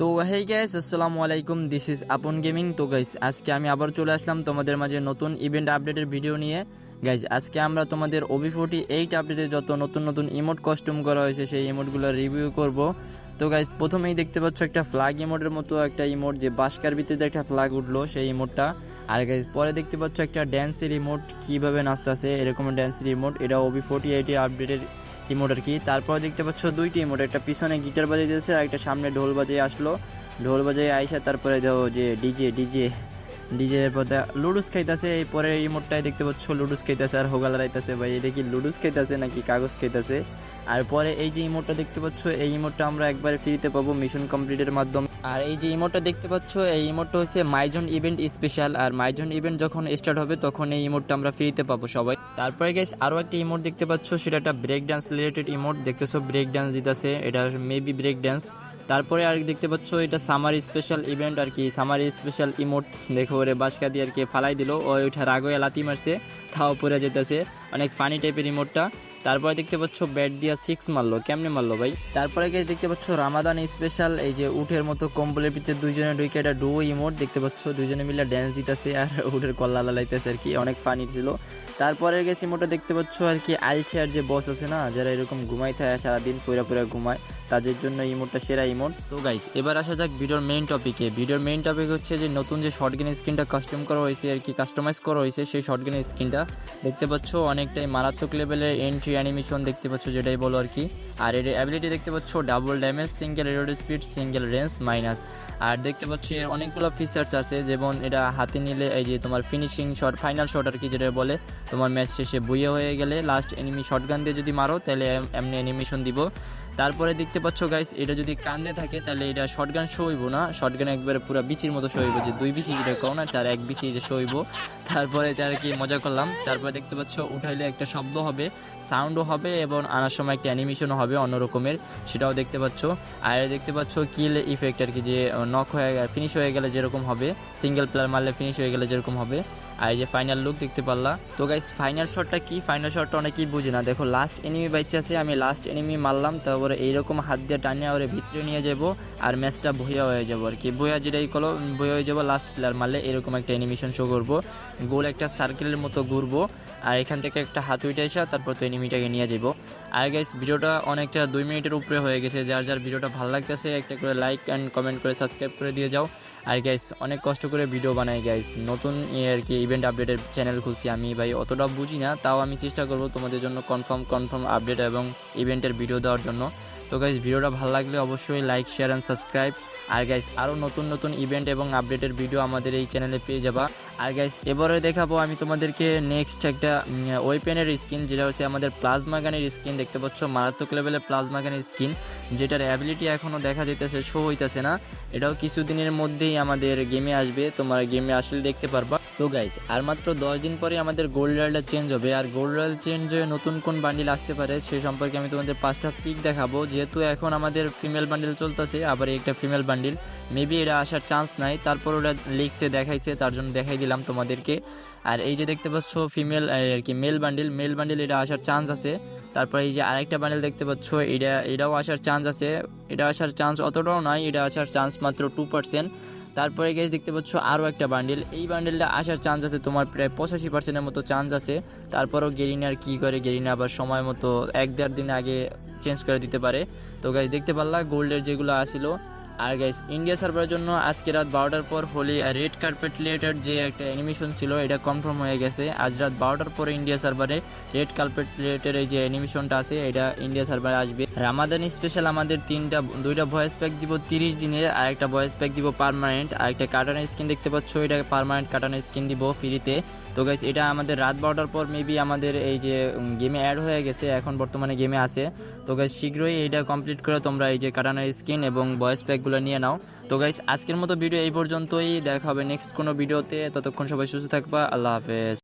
তো hey guys, আসসালামু আলাইকুম। দিস ইজ আপন গেমিং। তো গাইস, আজকে আমি আবার চলে আসলাম তোমাদের মাঝে নতুন ইভেন্ট আপডেটের ভিডিও নিয়ে। গাইস, আজকে আমরা তোমাদের OB48 আপডেটে যত নতুন নতুন ইমোট কস্টিউম করা হয়েছে সেই ইমোটগুলো রিভিউ করব। তো গাইস, প্রথমেই দেখতে পাচ্ছ একটা ফ্ল্যাগ ইমোটের মতো একটা ইমোট, যে বাস্কার ভিত্তিতে একটা ফ্ল্যাগ উঠলো সেই ইমোটটা। আর গাইস, পরে দেখতে পাচ্ছ একটা ড্যান্সের ইমোট, কীভাবে নাচতেছে এরকম ড্যান্সের ইমোট, এটা OB48 আপডেটের ইমোট আর কি। তারপর দেখতে পাচ্ছ দুইটি ইমোট, একটা পিছনে গিটার বাজাইতেছে আর একটা সামনে ঢোল বাজিয়ে আসলো। ঢোল বাজিয়ে আইসা তারপরে দেখো যে ডিজে এর পরে লুডুস খাইতেছে। এই পরের ইমোটটাই দেখতে পাচ্ছ লুডুস খাইতেছে আর হোগা লড়াইতেছে। ভাই, এটা কি লুডুস খাইতেছে নাকি কাগজ খাইতেছে? আর পরে এই যে ইমোটটা দেখতে পাচ্ছ, এই ইমোটটা আমরা একবারে ফ্রিতে পাবো মিশন কমপ্লিটের মাধ্যমে। আর এই যে ইমোটটা দেখতে পাচ্ছ, এই ইমোটটা হচ্ছে মাইজন ইভেন্ট স্পেশাল। আর মাইজন ইভেন্ট যখন স্টার্ট হবে তখন এই ইমোটটা আমরা ফ্রিতে পাবো সবাই। তারপরে গাইস, আরও একটা ইমোট দেখতে পাচ্ছ, সেটা একটা ব্রেক ডান্স রিলেটেড ইমোট। দেখতেছো ব্রেক ডান্স দিতেছে, এটা মেবি ব্রেক ডান্স। তারপরে আর দেখতে পাচ্ছ এটা সামার স্পেশাল ইভেন্ট আর কি, সামার স্পেশাল ইমোট। দেখো ওরে বাসকা দিয়ে আর কি ফালাই দিল, ওইটা রাগয়ে লাতি মারছে, তাও পরে যেতেছে, অনেক ফানি টাইপের ইমোটটা। তারপরে দেখতে পাচ্ছ ব্যাট দিয়া 6 মারলো, কেমনে মারলো ভাই? তারপরে গাইস দেখতে পাচ্ছ রামাদান স্পেশাল, এই যে উটের মতো কম্বলের পিছিয়ে দুইজনে ঢুকে একটা ডুও ইমোট দেখতে পাচ্ছ, দুইজনে মিলে ড্যান্স দিতেছে আর উটের কল্লা লালাইতেছে আর কি, অনেক ফানি ছিল। তারপরে গেছি ইমোটটা দেখতে পাচ্ছ আর কি আলচেয়ার যে বস আছে না, যারা এরকম ঘুমাই থাকে সারাদিন পুরা পুরা ঘুমায়, তাদের জন্য ইমোটটা সেরা ইমোট। তো গাইস, এবার আসা যাক ভিডিওর মেইন টপিকে। ভিডিওর মেইন টপিক হচ্ছে যে নতুন যে শর্টগান স্কিনটা কাস্টম করা হয়েছে আর কি, কাস্টমাইজ করা হয়েছে সেই শর্টগান স্কিনটা দেখতে পাচ্ছ, অনেকটাই মারাত্মক লেভেলের এন্ট্রি অ্যানিমেশন দেখতে পাচ্ছ, যেটাই বলো আর কি। আর এর অ্যাবিলিটি দেখতে পাচ্ছ double damage, single reload speed, single range minus. আর দেখতে পাচ্ছ এর অনেকগুলো ফিচার্স আছে, যেমন এটা হাতে নিলে এই যে তোমার ফিনিশিং শট, ফাইনাল শট আর কি, যেটা বলে তোমার ম্যাচ শেষে বইয়া হয়ে গেলে লাস্ট এনিমি শটগান দিয়ে যদি মারো তাহলে এমনি অ্যানিমেশন দিব। তারপরে দেখতে পাচ্ছ গাইস, এটা যদি কান্দে থাকে তাহলে এটা শটগান শো হইব না, শটগান একবারে পুরো বিচির মতো শো হইব, যে 2 বিচি যেটা কও না তার 1 বিচি যে শো হইব। তারপরে এটা আর কি মজা করলাম। তারপরে দেখতে পাচ্ছ উঠাইলে একটা শব্দ হবে, সাউন্ডও হবে এবং আনার সময় একটা অ্যানিমেশনও হবে অন্য রকমের, সেটাও দেখতে পাচ্ছ। আর দেখতে পাচ্ছ কিল ইফেক্ট আর কি, যে নক হয়ে ফিনিশ হয়ে গেলে যেরকম হবে, সিঙ্গেল প্লেয়ার মারলে ফিনিশ হয়ে গেলে যেরকম হবে। আর এই যে ফাইনাল লুক দেখতে পারলা। তো গাইস, ফাইনাল শটটা কি? ফাইনাল শটটা অনেকেই বুঝে না। দেখো লাস্ট এনিমি বাইচে আছে, আমি লাস্ট এনিমি মারলাম, তারপরে এইরকম হাত দিয়ে টানিয়ে ওরে ভিতরে নিয়ে যাবো আর ম্যাচটা বইয়া হয়ে যাবো আর কি, বইয়া যেটাই করো বইয়া হয়ে যাবো। লাস্ট প্লেয়ার মারলে এরকম একটা অ্যানিমেশন শো করবো, গোল একটা সার্কেলের মতো ঘুরবো আর এখান থেকে একটা হাত উঠে আসা, তারপর তো এনিমিটাকে নিয়ে যাবো। আর গাইস, ভিডিওটা অনেকটা 2 মিনিটের উপরে হয়ে গেছে। যার যার ভিডিওটা ভালো লাগতেছে একটা করে লাইক অ্যান্ড কমেন্ট করে সাবস্ক্রাইব করে দিয়ে যাও। আর গাইস, অনেক কষ্ট করে ভিডিও বানাই গাইস, নতুন আর কি ইভেন্ট আপডেটের চ্যানেল খুলছি আমি, ভাই অতটা বুঝি না, তাও আমি চেষ্টা করবো তোমাদের জন্য কনফার্ম আপডেট এবং ইভেন্টের ভিডিও দেওয়ার জন্য। তো গাইস, ভিডিওটা ভালো লাগলে অবশ্যই লাইক, শেয়ার অ্যান্ড সাবস্ক্রাইব। আর গাইস, আরও নতুন নতুন ইভেন্ট এবং আপডেটের ভিডিও আমাদের এই চ্যানেলে পেয়ে যাবা। আর গাইস, এবারে দেখাবো আমি তোমাদেরকে নেক্সট একটা ওয়েপেনের স্কিন, যেটা হচ্ছে আমাদের প্লাজমা গানের স্কিন। দেখতে পাচ্ছ মারাত্মক লেভেলের প্লাজমা গানের স্কিন, যেটার অ্যাবিলিটি এখনও দেখা যাইতেছে, শো হইতেছে না। এটাও কিছুদিনের মধ্যেই আমাদের গেমে আসবে, তোমার গেমে আসলে দেখতে পারবা। তো গাইস, আর মাত্র 10 দিন পরে আমাদের গোল্ড রয়্যালটা চেঞ্জ হবে। আর গোল্ড রয়্যাল চেঞ্জ হয়ে নতুন কোন বান্ডিল আসতে পারে সে সম্পর্কে আমি তোমাদের 5টা পিক দেখাবো। যেহেতু এখন আমাদের ফিমেল বান্ডিল চলতেছে, আবার একটা ফিমেল বান্ডিল মেবি এটা আসার চান্স নাই, তারপর ওটা লিখছে দেখাইছে, তার জন্য দেখাই দিলাম তোমাদেরকে। আর এই যে দেখতে পাচ্ছ ফিমেল আর কি মেল বান্ডিল এটা আসার চান্স আছে। তারপর এই যে আরেকটা বান্ডিল দেখতে পাচ্ছ, এটাও আসার চান্স আছে। এটা আসার চান্স অতটাও নয়, এটা আসার চান্স মাত্র 2%। তারপরে গাইস দেখতে পাচ্ছ আরও একটা বান্ডিল, এই বান্ডিলটা আসার চান্স আছে তোমার প্রায় 85%-এর মতো চান্স আছে। তারপরও গেরিনার কি করে, গেরিনা আবার সময় মতো 1-1.5 দিন আগে চেঞ্জ করে দিতে পারে। তো গাইস, দেখতে পারলা গোল্ডের যেগুলো আসিল। আর গাইস, ইন্ডিয়া সার্ভারের জন্য আজকে রাত 12টার পর হোলি রেড কার্পেট রিলেটেড যে একটা অ্যানিমেশন ছিল এটা কনফার্ম হয়ে গেছে। আজ রাত 12টার পরে ইন্ডিয়া সার্ভারে রেড কার্পেট রিলেটেড এই যে অ্যানিমেশনটা আছে এটা ইন্ডিয়া সার্ভারে আসবে। রামাদানি স্পেশাল আমাদের 2টা ভয়েস প্যাক দিব 30 দিনের, আর একটা ভয়েস প্যাক দিব পার্মানেন্ট, আর একটা কাটানের স্কিন দেখতে পাচ্ছ, এটা পার্মানেন্ট কাটানের স্কিন দিব ফ্রিতে। তো গাইস, এটা আমাদের রাত 12টার পর মেবি আমাদের এই যে গেমে অ্যাড হয়ে গেছে, এখন বর্তমানে গেমে আছে। তো গাইস, শীঘ্রই এটা কমপ্লিট করে তোমরা এই যে কাটানের স্কিন এবং ভয়েস প্যাকগুলো নিয়ে নাও। তো গাইস, আজকের মতো ভিডিও এই পর্যন্তই, দেখা হবে নেক্সট কোনো ভিডিওতে। ততক্ষণ সবাই সুস্থ থাকবা, আল্লাহ হাফেজ।